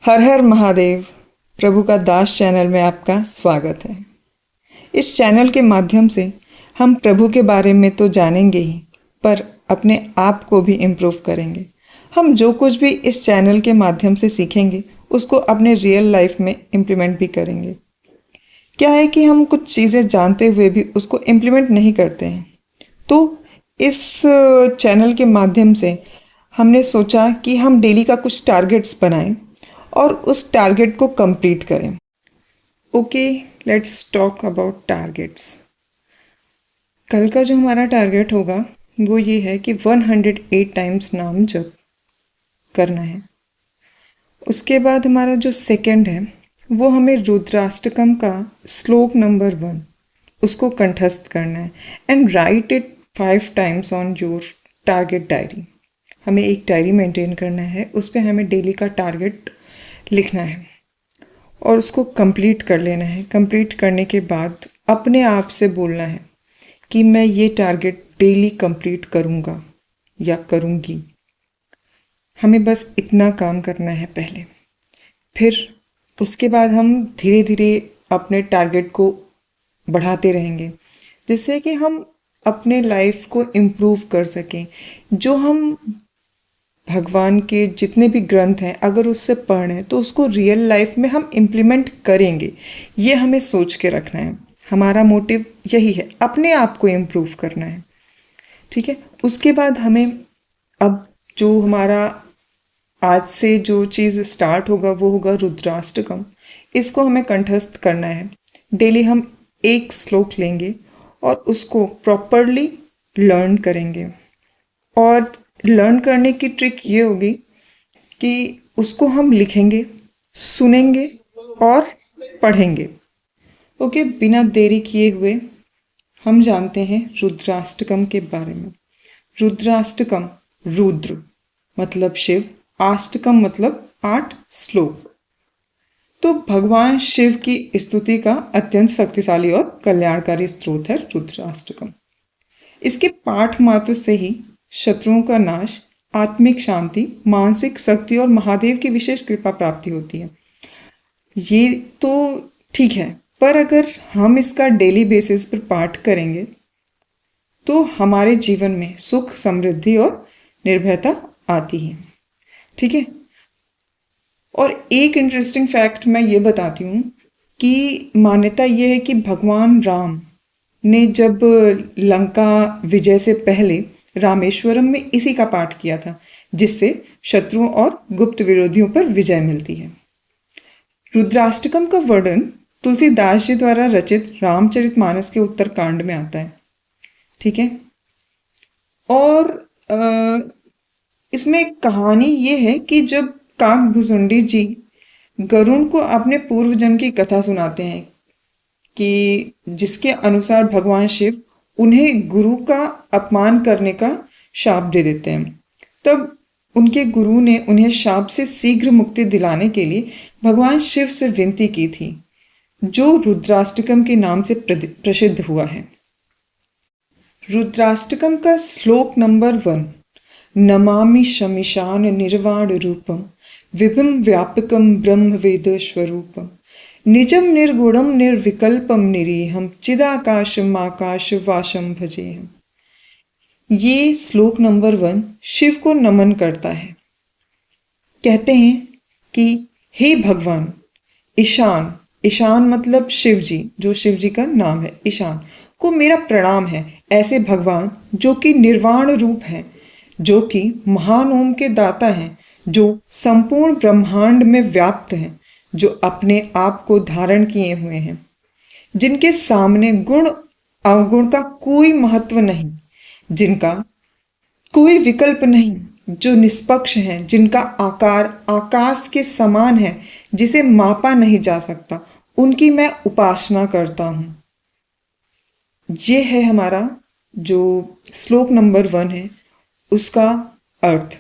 हर हर महादेव। प्रभु का दास चैनल में आपका स्वागत है। इस चैनल के माध्यम से हम प्रभु के बारे में तो जानेंगे ही, पर अपने आप को भी इम्प्रूव करेंगे। हम जो कुछ भी इस चैनल के माध्यम से सीखेंगे उसको अपने रियल लाइफ में इम्प्लीमेंट भी करेंगे। क्या है कि हम कुछ चीज़ें जानते हुए भी उसको इम्प्लीमेंट नहीं करते हैं, तो इस चैनल के माध्यम से हमने सोचा कि हम डेली का कुछ टारगेट्स बनाएं और उस टारगेट को कंप्लीट करें। Okay, let's talk about targets. कल का जो हमारा टारगेट होगा वो ये है कि 108 टाइम्स नाम जप करना है। उसके बाद हमारा जो सेकंड है वो हमें रुद्राष्टकम का श्लोक नंबर 1 उसको कंठस्थ करना है and right it 5 times on your target diary. हमें एक डायरी मेंटेन करना है, उस पर हमें डेली का टारगेट लिखना है और उसको कंप्लीट कर लेना है। कंप्लीट करने के बाद अपने आप से बोलना है कि मैं ये टारगेट डेली कंप्लीट करूँगा या करूँगी। हमें बस इतना काम करना है पहले, फिर उसके बाद हम धीरे धीरे अपने टारगेट को बढ़ाते रहेंगे, जिससे कि हम अपने लाइफ को इम्प्रूव कर सकें। जो हम भगवान के जितने भी ग्रंथ हैं अगर उससे पढ़ रहे हैं तो उसको रियल लाइफ में हम इम्प्लीमेंट करेंगे, ये हमें सोच के रखना है। हमारा मोटिव यही है, अपने आप को इम्प्रूव करना है। ठीक है, उसके बाद हमें अब जो हमारा आज से जो चीज़ स्टार्ट होगा वो होगा रुद्राष्टकम। इसको हमें कंठस्थ करना है। डेली हम एक श्लोक लेंगे और उसको प्रॉपरली लर्न करेंगे। और लर्न करने की ट्रिक ये होगी कि उसको हम लिखेंगे, सुनेंगे और पढ़ेंगे। ओके, बिना देरी किए हुए हम जानते हैं रुद्राष्टकम के बारे में। रुद्राष्टकम, रुद्र मतलब शिव, अष्टकम मतलब 8 श्लोक। तो भगवान शिव की स्तुति का अत्यंत शक्तिशाली और कल्याणकारी स्त्रोत है रुद्राष्टकम। इसके पाठ मात्र से ही शत्रुओं का नाश, आत्मिक शांति, मानसिक शक्ति और महादेव की विशेष कृपा प्राप्ति होती है। ये तो ठीक है, पर अगर हम इसका डेली बेसिस पर पाठ करेंगे तो हमारे जीवन में सुख, समृद्धि और निर्भयता आती है। ठीक है, और एक इंटरेस्टिंग फैक्ट मैं ये बताती हूँ कि मान्यता ये है कि भगवान राम ने जब लंका विजय से पहले रामेश्वरम में इसी का पाठ किया था, जिससे शत्रुओं और गुप्त विरोधियों पर विजय मिलती है। रुद्राष्टकम का वर्णन तुलसीदास जी द्वारा रचित रामचरितमानस के उत्तरकांड में आता है। ठीक है, और इसमें कहानी ये है कि जब काकभुसुंडी जी गरुण को अपने पूर्व जन्म की कथा सुनाते हैं कि जिसके अनुसार भगवान शिव उन्हें गुरु का अपमान करने का शाप दे देते हैं, तब उनके गुरु ने उन्हें शाप से शीघ्र मुक्ति दिलाने के लिए भगवान शिव से विनती की थी, जो रुद्राष्टकम के नाम से प्रसिद्ध हुआ है। रुद्राष्टकम का श्लोक नंबर 1, नमामि शमीशान निर्वाण रूपम विभुम व्यापकम ब्रह्म वेद स्वरूपम निजम निर्गुणम निर्विकल्पम निरीहम चिदाकाशम आकाश वाशम भजेहम। ये श्लोक नंबर 1 शिव को नमन करता है। कहते हैं कि हे भगवान ईशान, ईशान मतलब शिव जी, जो शिव जी का नाम है, ईशान को मेरा प्रणाम है। ऐसे भगवान जो कि निर्वाण रूप है, जो कि महान ओम के दाता हैं, जो संपूर्ण ब्रह्मांड में व्याप्त हैं, जो अपने आप को धारण किए हुए हैं, जिनके सामने गुण अवगुण का कोई महत्व नहीं, जिनका कोई विकल्प नहीं, जो निष्पक्ष हैं, जिनका आकार आकाश के समान है, जिसे मापा नहीं जा सकता, उनकी मैं उपासना करता हूँ। ये है हमारा जो श्लोक नंबर 1 है उसका अर्थ।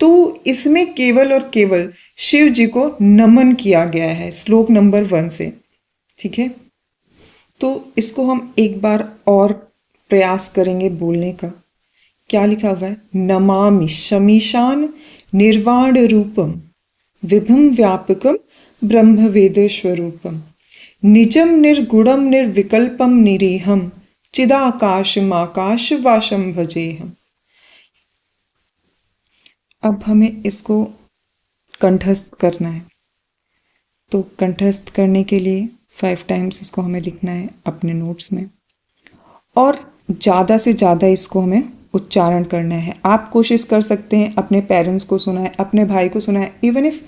तो इसमें केवल और केवल शिव जी को नमन किया गया है श्लोक नंबर 1 से। ठीक है, तो इसको हम एक बार और प्रयास करेंगे बोलने का। क्या लिखा हुआ है? नमामि शमीशान निर्वाण रूपम विभुम व्यापकम ब्रह्म वेद स्वरूपम निजम निर्गुणम निर्विकल्पम निरीहम चिदाकाशमाकाश वाशम भजेहम। अब हमें इसको कंठस्थ करना है, तो कंठस्थ करने के लिए 5 टाइम्स इसको हमें लिखना है अपने नोट्स में, और ज़्यादा से ज़्यादा इसको हमें उच्चारण करना है। आप कोशिश कर सकते हैं अपने पेरेंट्स को सुनाएं, अपने भाई को सुनाएं। इवन इफ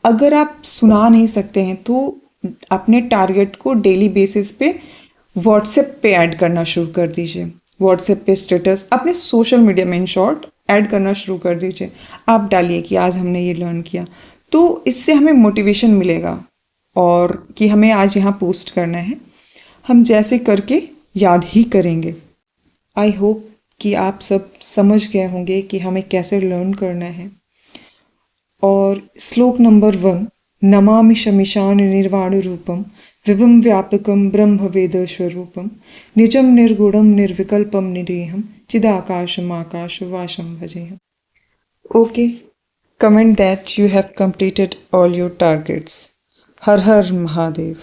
अगर आप सुना नहीं सकते हैं तो अपने टारगेट को डेली बेसिस पे व्हाट्सएप पे ऐड करना शुरू कर दीजिए। व्हाट्सएप पे स्टेटस, अपने सोशल मीडिया में इन शॉर्ट ऐड करना शुरू कर दीजिए। आप डालिए कि आज हमने ये लर्न किया, तो इससे हमें मोटिवेशन मिलेगा और कि हमें आज यहाँ पोस्ट करना है। हम जैसे करके याद ही करेंगे। आई होप कि आप सब समझ गए होंगे कि हमें कैसे लर्न करना है। और श्लोक नंबर 1, नमामि शमिशान निर्वाण रूपम विभुम व्यापकम ब्रह्म वेद स्वरूपम निजम निर्गुणम निर्विकल्पम निरीहम चिदाकाशम आकाश वाशम भजेहम। Okay, comment that you have completed all your targets. Har Har Mahadev.